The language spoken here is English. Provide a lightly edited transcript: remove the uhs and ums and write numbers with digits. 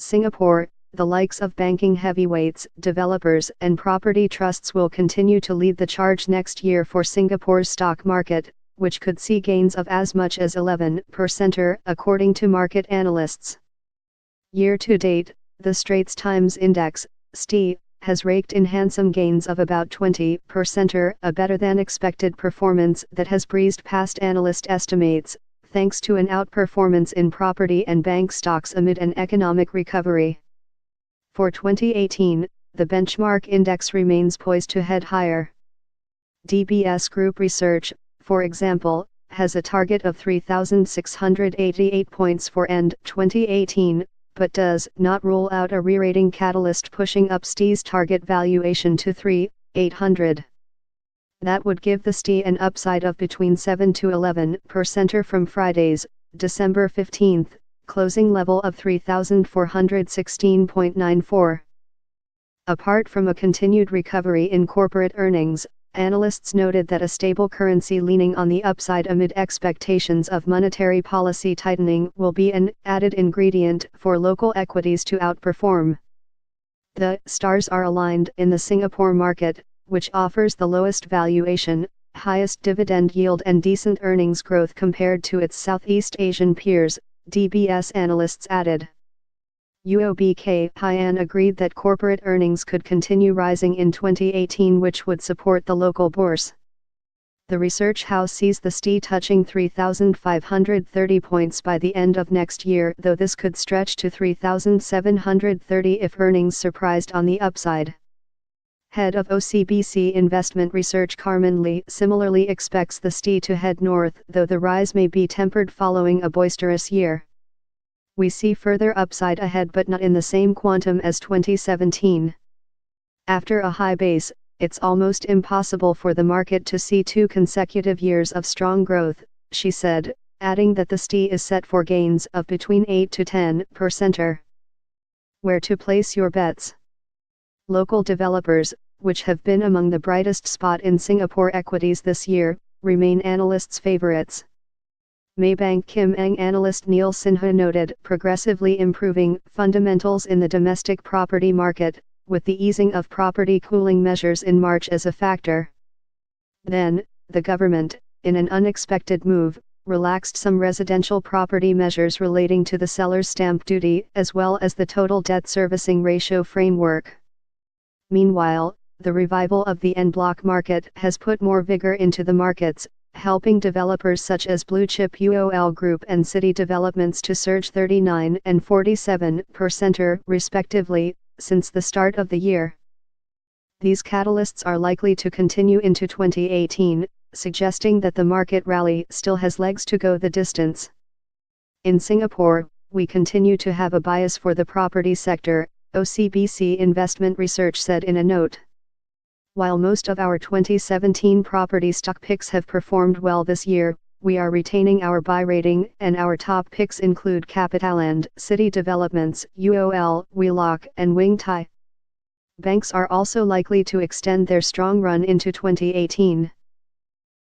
Singapore, the likes of banking heavyweights, developers, and property trusts will continue to lead the charge next year for Singapore's stock market, which could see gains of as much as 11%, according to market analysts. Year to date, the Straits Times Index, STI, has raked in handsome gains of about 20%, a better-than-expected performance that has breezed past analyst estimates, thanks to an outperformance in property and bank stocks amid an economic recovery. For 2018, the benchmark index remains poised to head higher. DBS Group Research, for example, has a target of 3,688 points for end 2018, but does not rule out a re-rating catalyst pushing up STI's target valuation to 3,800. That would give the STI an upside of between 7 to 11% from Friday's, December 15, closing level of 3,416.94. Apart from a continued recovery in corporate earnings, analysts noted that a stable currency leaning on the upside amid expectations of monetary policy tightening will be an added ingredient for local equities to outperform. The stars are aligned in the Singapore market, which offers the lowest valuation, highest dividend yield and decent earnings growth compared to its Southeast Asian peers, DBS analysts added. UOB Hyan agreed that corporate earnings could continue rising in 2018, which would support the local bourse. The research house sees the STI touching 3,530 points by the end of next year, though this could stretch to 3,730 if earnings surprised on the upside. Head of OCBC Investment Research Carmen Lee similarly expects the STI to head north, though the rise may be tempered following a boisterous year. We see further upside ahead, but not in the same quantum as 2017. After a high base, it's almost impossible for the market to see 2 consecutive years of strong growth, she said, adding that the STI is set for gains of between 8 to 10%. Where to place your bets? Local developers, which have been among the brightest spot in Singapore equities this year, remain analysts' favorites. Maybank Kim Eng analyst Neil Sinha noted progressively improving fundamentals in the domestic property market, with the easing of property cooling measures in March as a factor. Then, the government, in an unexpected move, relaxed some residential property measures relating to the seller's stamp duty as well as the total debt servicing ratio framework. Meanwhile, the revival of the en bloc market has put more vigor into the markets, helping developers such as Blue Chip UOL Group and City Developments to surge 39 and 47%, respectively, since the start of the year. These catalysts are likely to continue into 2018, suggesting that the market rally still has legs to go the distance. In Singapore, we continue to have a bias for the property sector, OCBC Investment Research said in a note. While most of our 2017 property stock picks have performed well this year, we are retaining our buy rating, and our top picks include Capitaland, City Developments, UOL, Wheelock, and Wing Tai. Banks are also likely to extend their strong run into 2018.